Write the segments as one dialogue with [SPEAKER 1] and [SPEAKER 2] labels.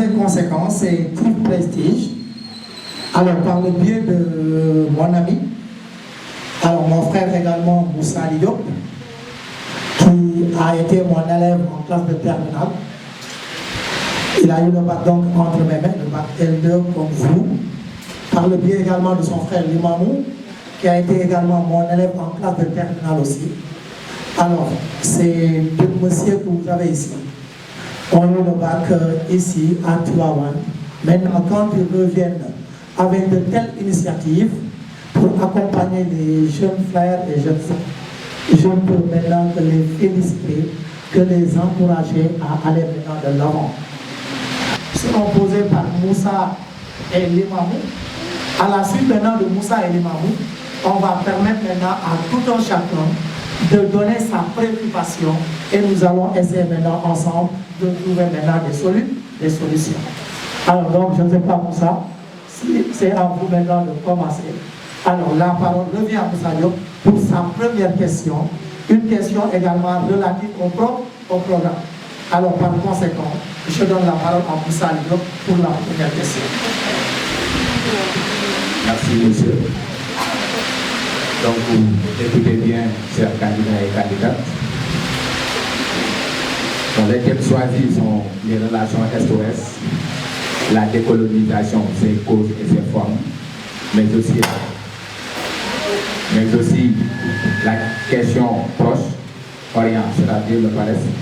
[SPEAKER 1] conséquences et tout prestige. Alors, par le biais de mon ami, alors mon frère également, Moussa Diop, qui a été mon élève en classe de terminale. Il a eu le bac donc entre mes mains, le bac L2 comme vous. Par le biais également de son frère Limamou, qui a été également mon élève en classe de terminale aussi. Alors, c'est deux messieurs que vous avez ici. On a eu le bac ici à Tuawan. Maintenant, quand ils reviennent avec de telles initiatives pour accompagner les jeunes frères et jeunes sœurs, je peux maintenant que les féliciter, que les encourager à aller maintenant de l'avant. Seront posés par Moussa et Limamou. À la suite maintenant de Moussa et Limamou, on va permettre maintenant à tout un chacun de donner sa préoccupation et nous allons essayer maintenant ensemble de trouver maintenant des solutions. Alors donc, je ne sais pas Moussa, si c'est à vous maintenant de commencer. Alors la parole revient à Moussa Diop pour sa première question, une question également relative au programme. Alors par conséquent, je donne la parole à Moussa Diop pour la première question.
[SPEAKER 2] Merci monsieur. Donc vous écoutez bien, chers candidats et candidates. Donc, les thèmes choisis sont les relations Est-Ouest, la décolonisation, ses causes et ses formes, mais aussi la question Proche-Orient, c'est-à-dire le Palestine.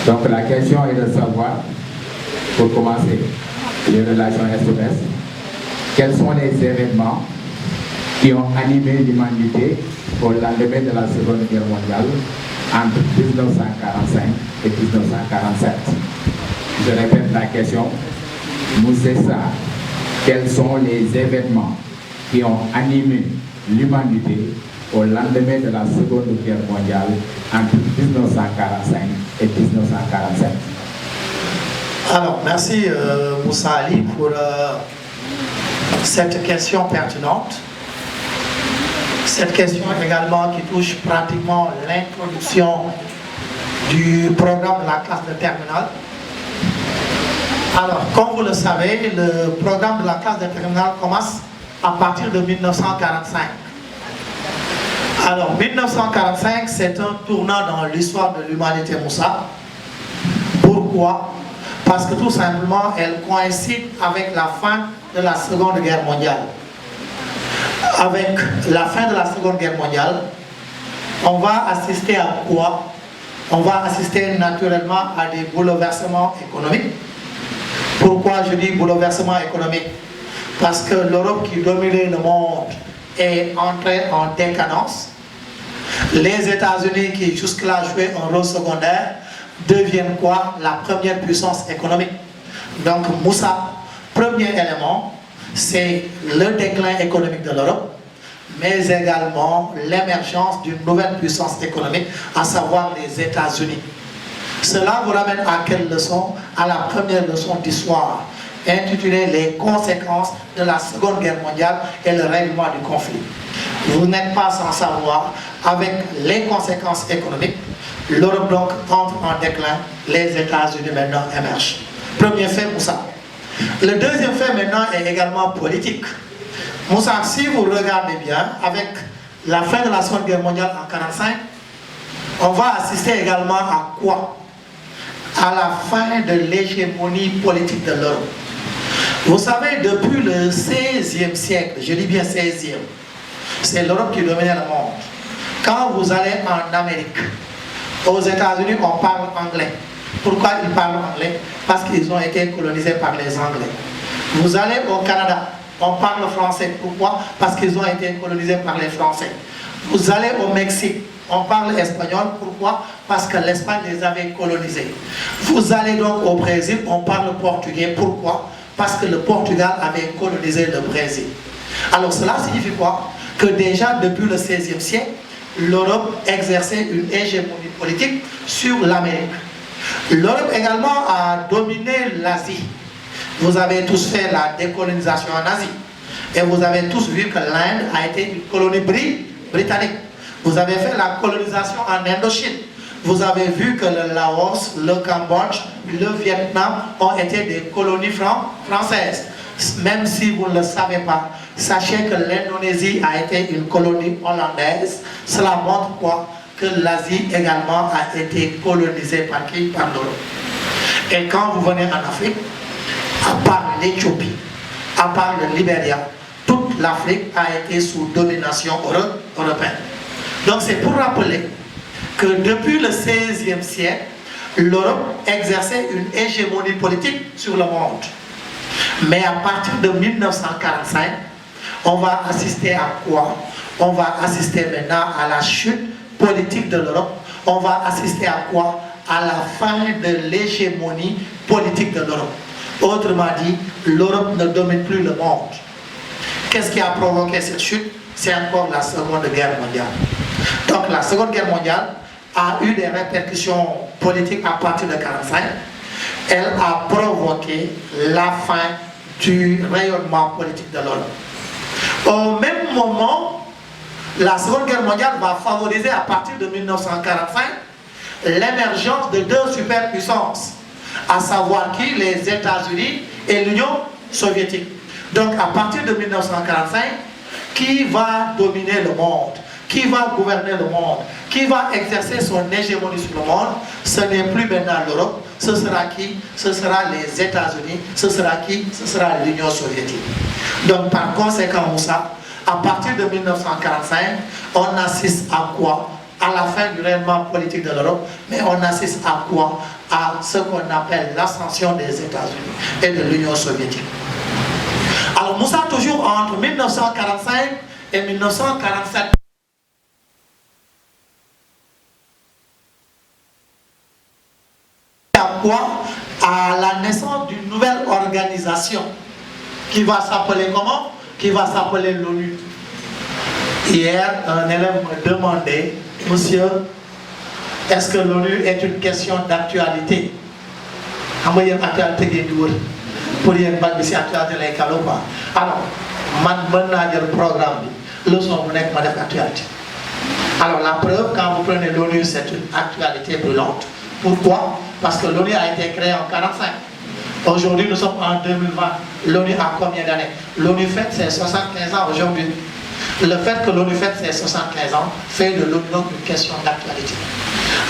[SPEAKER 2] Donc la question est de savoir, pour commencer, les relations Est-Ouest, quels sont les événements qui ont animé l'humanité au lendemain de la Seconde Guerre mondiale entre 1945 et 1947. Je répète la question. Moussa, quels sont les événements qui ont animé l'humanité au lendemain de la Seconde Guerre mondiale entre 1945 et 1947?
[SPEAKER 1] Alors, merci Moussa Ali pour cette question pertinente. Cette question également qui touche pratiquement l'introduction du programme de la classe de terminale. Alors, comme vous le savez, le programme de la classe de terminale commence à partir de 1945. Alors, 1945, c'est un tournant dans l'histoire de l'humanité, Moussa. Pourquoi? Parce que tout simplement, elle coïncide avec la fin de la Seconde Guerre mondiale. Avec la fin de la Seconde Guerre mondiale, on va assister à quoi? On va assister naturellement à des bouleversements économiques. Pourquoi je dis bouleversement économique? Parce que l'Europe qui dominait le monde est entrée en décadence. Les États-Unis qui jusque-là jouaient un rôle secondaire deviennent quoi? La première puissance économique. Donc Moussa, premier élément, c'est le déclin économique de l'Europe, mais également l'émergence d'une nouvelle puissance économique, à savoir les États-Unis. Cela vous ramène à quelle leçon? À la première leçon d'histoire, intitulée Les conséquences de la Seconde Guerre mondiale et le règlement du conflit. Vous n'êtes pas sans savoir, avec les conséquences économiques, l'Europe donc entre en déclin, les États-Unis maintenant émergent. Premier fait, Moussa. Le deuxième fait maintenant est également politique. Moussa, si vous regardez bien, avec la fin de la Seconde Guerre mondiale en 1945, on va assister également à quoi? À la fin de l'hégémonie politique de l'Europe. Vous savez, depuis le XVIe siècle, je dis bien XVIe, c'est l'Europe qui dominait le monde. Quand vous allez en Amérique, aux États-Unis, on parle anglais. Pourquoi ils parlent anglais? Parce qu'ils ont été colonisés par les Anglais. Vous allez au Canada, on parle français. Pourquoi? Parce qu'ils ont été colonisés par les Français. Vous allez au Mexique, on parle espagnol. Pourquoi? Parce que l'Espagne les avait colonisés. Vous allez donc au Brésil, on parle portugais. Pourquoi? Parce que le Portugal avait colonisé le Brésil. Alors cela signifie quoi? Que déjà depuis le XVIe siècle, l'Europe exerçait une hégémonie politique sur l'Amérique. L'Europe également a dominé l'Asie. Vous avez tous fait la décolonisation en Asie. Et vous avez tous vu que l'Inde a été une colonie britannique. Vous avez fait la colonisation en Indochine. vous avez vu que le Laos, le Cambodge, le Vietnam ont été des colonies françaises. Même si vous ne le savez pas, sachez que l'Indonésie a été une colonie hollandaise. Cela montre quoi? Que l'Asie également a été colonisée par qui? Par l'Europe. Et quand vous venez en Afrique, à part l'Éthiopie, à part le Libéria, toute l'Afrique a été sous domination européenne. Donc c'est pour rappeler que depuis le XVIe siècle, l'Europe exerçait une hégémonie politique sur le monde. Mais à partir de 1945, on va assister à quoi? On va assister maintenant à la chute politique de l'Europe. On va assister à quoi? À la fin de l'hégémonie politique de l'Europe. Autrement dit, l'Europe ne domine plus le monde. Qu'est-ce qui a provoqué cette chute? C'est encore la Seconde Guerre mondiale. Donc la Seconde Guerre mondiale a eu des répercussions politiques à partir de 1945. Elle a provoqué la fin du rayonnement politique de l'Europe. Au même moment, la Seconde Guerre mondiale va favoriser à partir de 1945 l'émergence de deux superpuissances, à savoir qui? Les États-Unis et l'Union soviétique. Donc à partir de 1945, qui va dominer le monde? Qui va gouverner le monde? Qui va exercer son hégémonie sur le monde? Ce n'est plus maintenant l'Europe. Ce sera qui? Ce sera les États-Unis. Ce sera qui? Ce sera l'Union soviétique. Donc par conséquent, Moussa, à partir de 1945, on assiste à quoi? À la fin du rayonnement politique de l'Europe, mais on assiste à quoi? À ce qu'on appelle l'ascension des États-Unis et de l'Union soviétique. Alors Moussa, toujours entre 1945 et 1947, quoi? À la naissance d'une nouvelle organisation qui va s'appeler comment? Qui va s'appeler l'ONU. Hier, un élève me demandait, monsieur, est-ce que l'ONU est une question d'actualité? Pour y actualité alors, le programme, leçon actualité. Alors la preuve, quand vous prenez l'ONU, c'est une actualité brûlante. Pourquoi? Parce que l'ONU a été créée en 1945. Aujourd'hui, nous sommes en 2020. L'ONU a combien d'années? L'ONU fête ses 75 ans aujourd'hui. Le fait que l'ONU fête ses 75 ans fait de l'ONU une question d'actualité.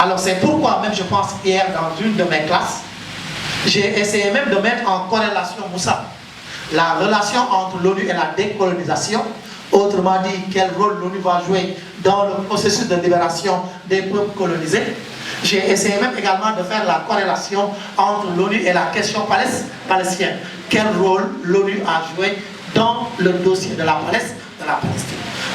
[SPEAKER 1] Alors c'est pourquoi même je pense hier dans une de mes classes, j'ai essayé même de mettre en corrélation, Moussa, la relation entre l'ONU et la décolonisation. Autrement dit, quel rôle l'ONU va jouer dans le processus de libération des peuples colonisés. J'ai essayé même également de faire la corrélation entre l'ONU et la question palestinienne. Quel rôle l'ONU a joué dans le dossier de la Palestine.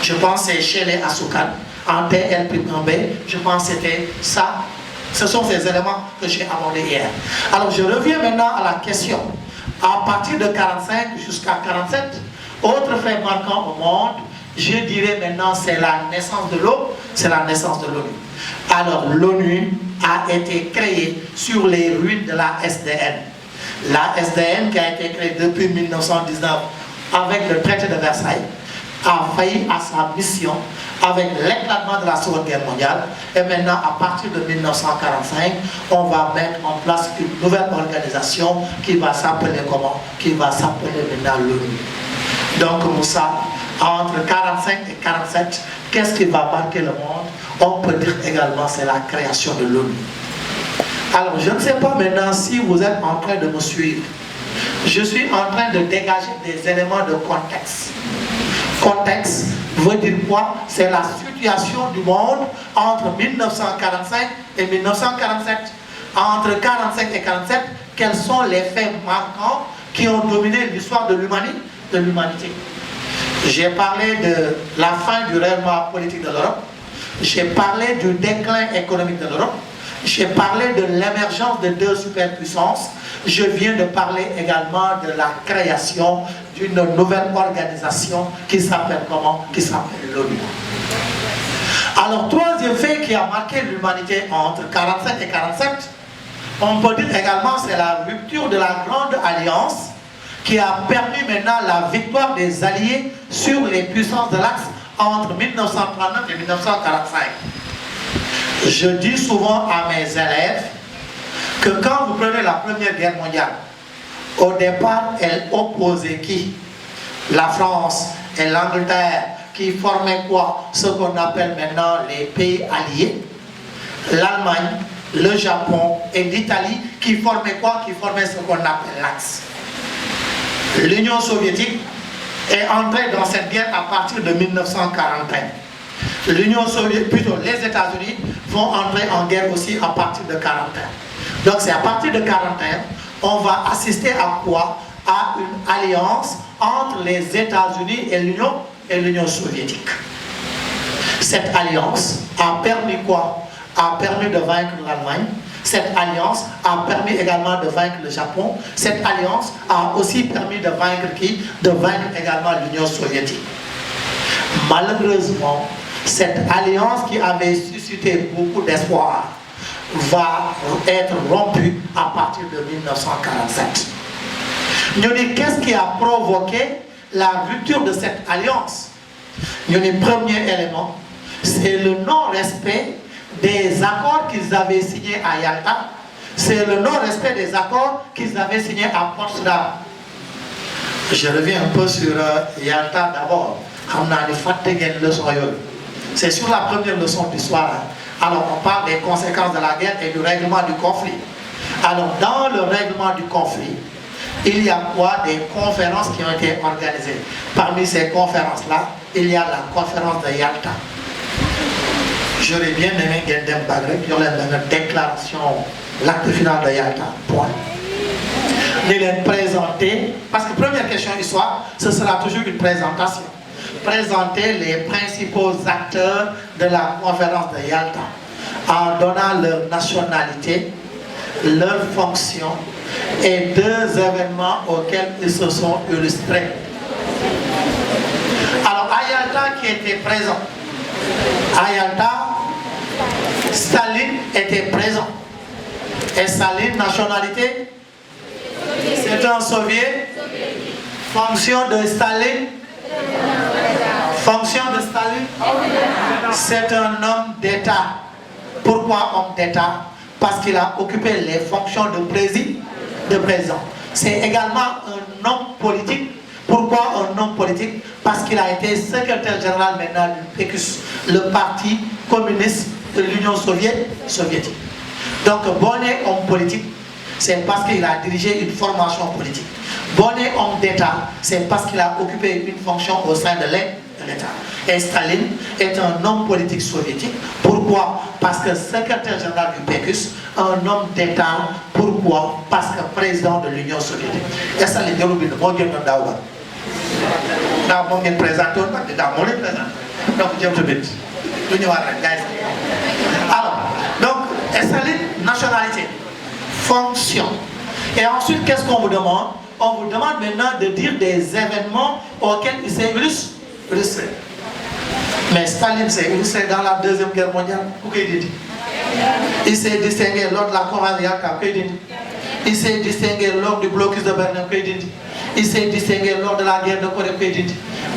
[SPEAKER 1] Je pense que c'est chez les Assoukan, en TL'1B, je pense que c'était ça. Ce sont ces éléments que j'ai abordés hier. Alors je reviens maintenant à la question. À partir de 1945 jusqu'à 1947, autre fait marquant au monde, je dirais maintenant c'est la naissance de l'eau, c'est la naissance de l'ONU. Alors l'ONU a été créée sur les ruines de la SDN. La SDN qui a été créée depuis 1919 avec le traité de Versailles a failli à sa mission avec l'éclatement de la Seconde Guerre mondiale. Et maintenant, à partir de 1945, on va mettre en place une nouvelle organisation qui va s'appeler comment? Qui va s'appeler maintenant l'ONU. Donc Moussa, entre 1945 et 1947, qu'est-ce qui va marquer le monde? On peut dire également c'est la création de l'ONU. Alors je ne sais pas maintenant si vous êtes en train de me suivre. Je suis en train de dégager des éléments de contexte. Contexte veut dire quoi? C'est la situation du monde entre 1945 et 1947. Entre 1945 et 1947, quels sont les faits marquants qui ont dominé l'histoire de l'humanité? J'ai parlé de la fin du rayonnement politique de l'Europe. J'ai parlé du déclin économique de l'Europe. J'ai parlé de l'émergence de deux superpuissances. Je viens de parler également de la création d'une nouvelle organisation qui s'appelle comment? Qui s'appelle l'ONU. Alors, troisième fait qui a marqué l'humanité entre 1945 et 1947, on peut dire également c'est la rupture de la Grande Alliance qui a permis maintenant la victoire des Alliés sur les puissances de l'Axe entre 1939 et 1945. Je dis souvent à mes élèves que quand vous prenez la Première Guerre mondiale, au départ, elle opposait qui? La France et l'Angleterre, qui formaient quoi? Ce qu'on appelle maintenant les pays alliés. L'Allemagne, le Japon et l'Italie, qui formaient quoi? Qui formaient ce qu'on appelle l'Axe. L'Union soviétique est entrée dans cette guerre à partir de 1941. L'Union soviétique, plutôt les États-Unis, vont entrer en guerre aussi à partir de 1941. Donc c'est à partir de 1941, on va assister à quoi? À une alliance entre les États-Unis et l'Union soviétique. Cette alliance a permis quoi? A permis de vaincre l'Allemagne. Cette alliance a permis également de vaincre le Japon. Cette alliance a aussi permis de vaincre qui? De vaincre également l'Union soviétique. Malheureusement, cette alliance qui avait suscité beaucoup d'espoir va être rompue à partir de 1947. Nous dit qu'est-ce qui a provoqué la rupture de cette alliance? Nous dit premier élément, c'est le non-respect des accords qu'ils avaient signés à Yalta. C'est le non-respect des accords qu'ils avaient signés à Potsdam. Je reviens un peu sur Yalta d'abord. C'est sur la première leçon d'histoire. Alors on parle des conséquences de la guerre et du règlement du conflit. Alors dans le règlement du conflit, il y a quoi? Des conférences qui ont été organisées. Parmi ces conférences-là, il y a la conférence de Yalta. J'aurais bien aimé Gendem Bagre qui aurait une déclaration, l'acte final de Yalta. Point. De les présenter, parce que première question histoire, ce sera toujours une présentation. Présenter les principaux acteurs de la conférence de Yalta en donnant leur nationalité, leur fonction et deux événements auxquels ils se sont illustrés. Alors à Yalta qui était présent, à Yalta, Staline était présent. Et Staline, nationalité, c'est un soviet. Fonction de Staline, fonction de Staline, c'est un homme d'État. Pourquoi homme d'État? Parce qu'il a occupé les fonctions de président. C'est également un homme politique. Pourquoi un homme politique? Parce qu'il a été secrétaire général maintenant du PQS, le parti communiste de l'Union soviétique. Donc bonnet homme politique, c'est parce qu'il a dirigé une formation politique. Bonnet homme d'État, c'est parce qu'il a occupé une fonction au sein de l'État. Et Staline est un homme politique soviétique. Pourquoi? Parce que secrétaire général du PQS, un homme d'État. Pourquoi? Parce que président de l'Union soviétique. Et ça, les déroulés de Morgan Dawa. Dans mon présentation, dans mon présentation. Donc, je vous dis. Alors, donc, Staline, nationalité, fonction. Et ensuite, qu'est-ce qu'on vous demande? On vous demande maintenant de dire des événements auxquels il s'est illustré. Mais Staline s'est illustré dans la Deuxième Guerre mondiale. Pourquoi il dit? Il s'est distingué lors de la conférence de Yalta. Il s'est distingué lors du blocus de Berlin. Il s'est distingué lord de la guerre de Corée.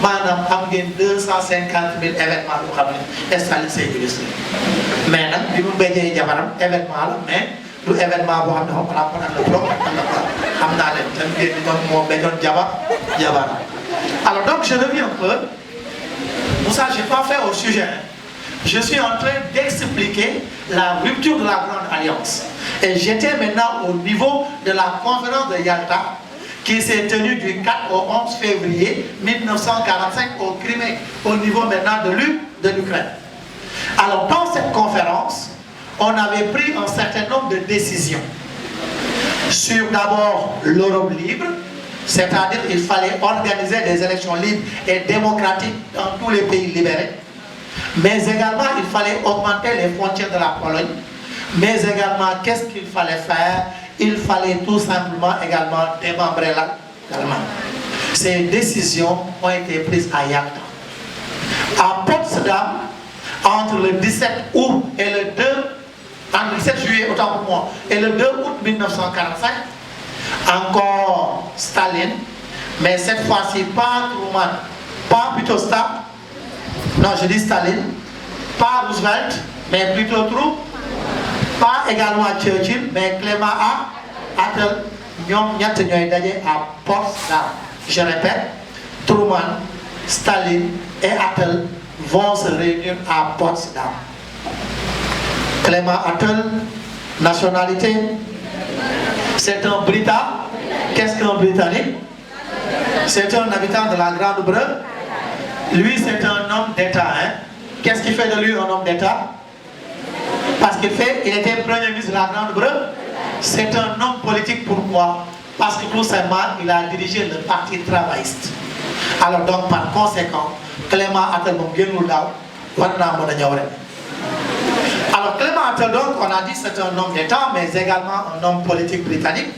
[SPEAKER 1] Madame, il y a 250 000 événements. Et Staline s'est illustré. Mais il y a un événement, mais l'événement où on va prendre le bloc, alors donc je reviens un peu. Pour ça, je n'ai pas fait au sujet. Je suis en train d'expliquer la rupture de la Grande Alliance. Et j'étais maintenant au niveau de la conférence de Yalta qui s'est tenue du 4 au 11 février 1945 au Crimée, au niveau maintenant de l'Ukraine. Alors dans cette conférence, on avait pris un certain nombre de décisions sur d'abord l'Europe libre, c'est-à-dire qu'il fallait organiser des élections libres et démocratiques dans tous les pays libérés, mais également il fallait augmenter les frontières de la Pologne, mais également qu'est-ce qu'il fallait faire? Il fallait tout simplement également démembrer l'Allemagne. Ces décisions ont été prises à Yalta. À Potsdam, entre le 17 août et le 2 entre le 7 juillet, autant pour moi, et le 2 août 1945, encore Staline, mais cette fois-ci pas Truman, pas plutôt Staline, non je dis Staline, pas Roosevelt, mais plutôt Truman, pas également Churchill, mais Clément Attlee, ñoom ñett ñooy daje à Potsdam. Je répète, Truman, Staline et Attlee vont se réunir à Potsdam. Clément Attlee, nationalité, c'est un Britannique. Qu'est-ce qu'un Britannique? C'est un habitant de la Grande-Bretagne. Lui, c'est un homme d'État. Hein? Qu'est-ce qui fait de lui un homme d'État? Parce qu'il était premier ministre de la Grande-Bretagne. C'est un homme politique. Pourquoi? Parce que tout simplement, il a dirigé le parti travailliste. Alors donc, par conséquent, Clément Attlee moom génnul daaw war naa mën a ñëw rek. Alors Clément Attlee, donc, on a dit c'est un homme d'État, mais également un homme politique britannique.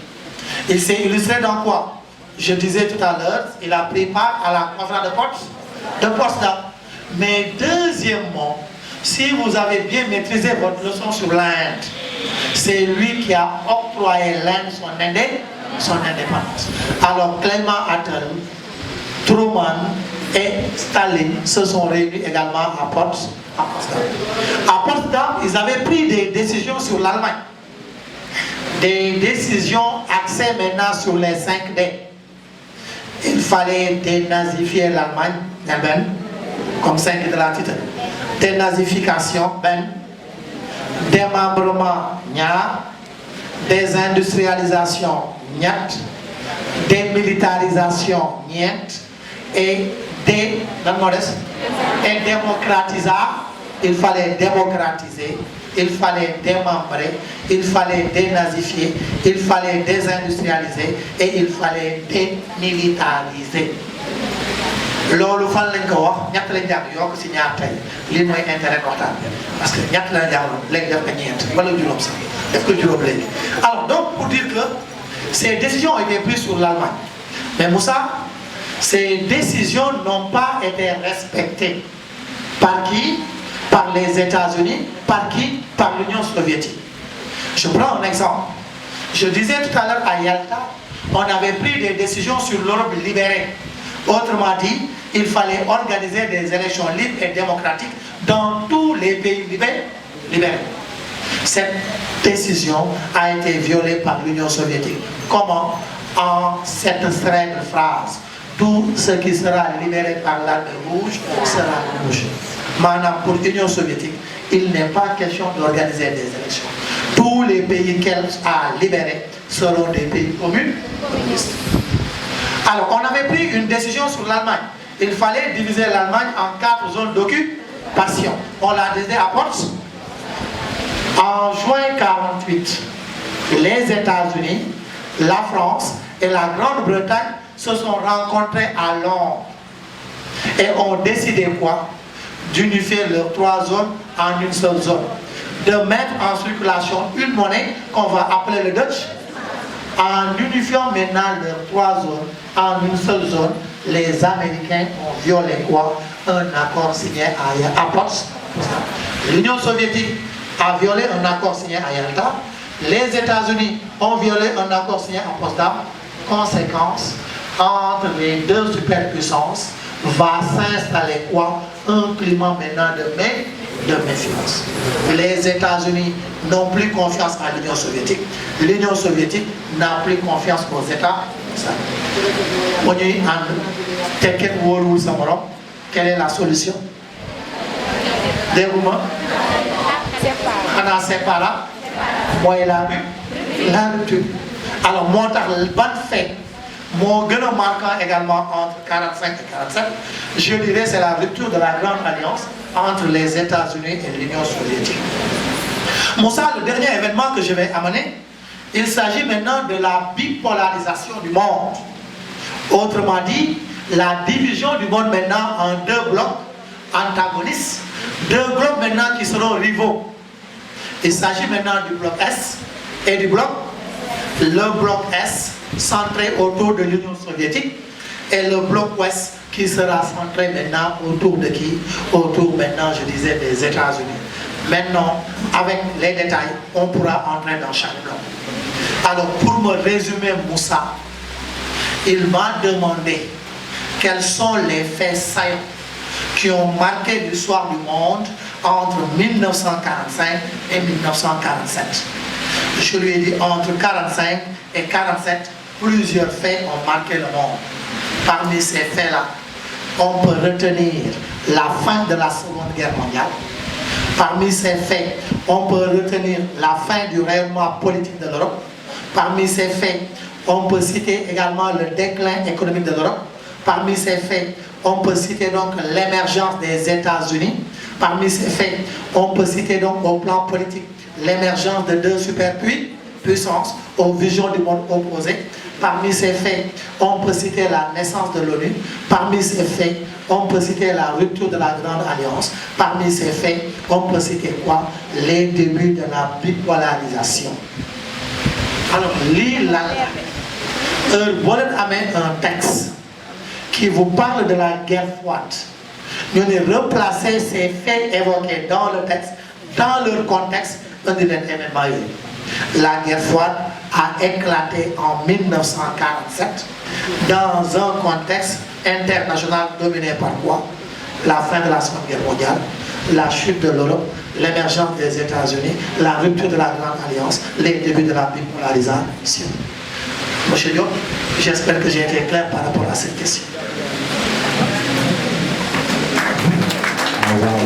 [SPEAKER 1] Il s'est illustré dans quoi? Je disais tout à l'heure, il a pris part à la conférence de Potsdam. Mais deuxièmement, si vous avez bien maîtrisé votre leçon sur l'Inde, c'est lui qui a octroyé l'Inde son indépendance. Alors Clément Attlee, Truman et Staline se sont réunis également à Potsdam. À Potsdam, ils avaient pris des décisions sur l'Allemagne. Des décisions axées maintenant sur les 5 D. Il fallait dénazifier l'Allemagne, comme 5 de la titre. Dénazification, démembrement, désindustrialisation, démilitarisation, et démocratiser. Il fallait démocratiser, il fallait démembrer, il fallait dénazifier, il fallait désindustrialiser et il fallait démilitariser. Loolu fan lañ ko wax ñett lañ jàng yokk si ñaar tey lii mooy intérêt waxtaan parce que ñett la jàngoon léegi def ko ñeent wala juróom sax def ko juróom léegi. Alors donc pour dire que ces décisions ont été prises sur l'Allemagne, mais Moussa, ces décisions n'ont pas été respectées. Par qui? Par les États-Unis. Par qui? Par l'Union soviétique. Je prends un exemple. Je disais tout à l'heure à Yalta, on avait pris des décisions sur l'Europe libérée. Autrement dit, il fallait organiser des élections libres et démocratiques dans tous les pays libérés. Cette décision a été violée par l'Union soviétique. Comment? En cette célèbre phrase: tout ce qui sera libéré par l'armée rouge sera rouge. Maintenant, pour l'Union soviétique, il n'est pas question d'organiser des élections. Tous les pays qu'elle a libérés seront des pays communistes. Alors, on avait pris une décision sur l'Allemagne. Il fallait diviser l'Allemagne en 4 zones d'occupation. On l'a décidé à Potsdam. En juin 1948, les États-Unis, la France et la Grande-Bretagne se sont rencontrés à Londres et ont décidé quoi? D'unifier leurs 3 zones en une seule zone. De mettre en circulation une monnaie qu'on va appeler le Dutch. En unifiant maintenant leurs 3 zones en une seule zone, les Américains ont violé quoi? Un accord signé à Potsdam. L'Union soviétique a violé un accord signé à Yalta. Les États-Unis ont violé un accord signé à Potsdam. Conséquence, entre les deux superpuissances va s'installer quoi? Un climat maintenant de méfiance. Les États-Unis n'ont plus confiance à l'Union soviétique. L'Union soviétique n'a plus confiance aux États-Unis. Quelle est la solution? On a séparé. Moi, la rupture. Alors, mon fait. Mon grand marquant également entre 1945 et 1947, je dirais c'est la rupture de la grande alliance entre les États-Unis et l'Union soviétique. Moussa, le dernier événement que je vais amener, il s'agit maintenant de la bipolarisation du monde. Autrement dit, la division du monde maintenant en 2 blocs antagonistes, 2 blocs maintenant qui seront rivaux. Il s'agit maintenant du bloc Est et du bloc, le bloc Est centré autour de l'Union soviétique et le bloc Ouest qui sera centré maintenant autour de qui? Autour maintenant, je disais, des États-Unis. Maintenant, avec les détails, on pourra entrer dans chaque bloc. Alors, pour me résumer, Moussa, il m'a demandé quels sont les faits saillants qui ont marqué l'histoire du monde entre 1945 et 1947. Je lui ai dit entre 1945 et 1947, plusieurs faits ont marqué le monde. Parmi ces faits-là, on peut retenir la fin de la Seconde Guerre mondiale. Parmi ces faits, on peut retenir la fin du rayonnement politique de l'Europe. Parmi ces faits, on peut citer également le déclin économique de l'Europe. Parmi ces faits, on peut citer donc l'émergence des États-Unis. Parmi ces faits, on peut citer donc au plan politique l'émergence de deux superpuissances aux visions du monde opposé. Parmi ces faits, on peut citer la naissance de l'ONU. Parmi ces faits, on peut citer la rupture de la Grande Alliance. Parmi ces faits, on peut citer quoi? Les débuts de la bipolarisation. Alors, lire vous amène un texte qui vous parle de la guerre froide. Nous allons replacer ces faits évoqués dans le texte, dans leur contexte, on dit la guerre froide a éclaté en 1947 dans un contexte international dominé par quoi? La fin de la Seconde Guerre mondiale, la chute de l'Europe, l'émergence des États-Unis, la rupture de la Grande Alliance, les débuts de la bipolarisation. Monsieur Diop, j'espère que j'ai été clair par rapport à cette question.
[SPEAKER 2] Wow.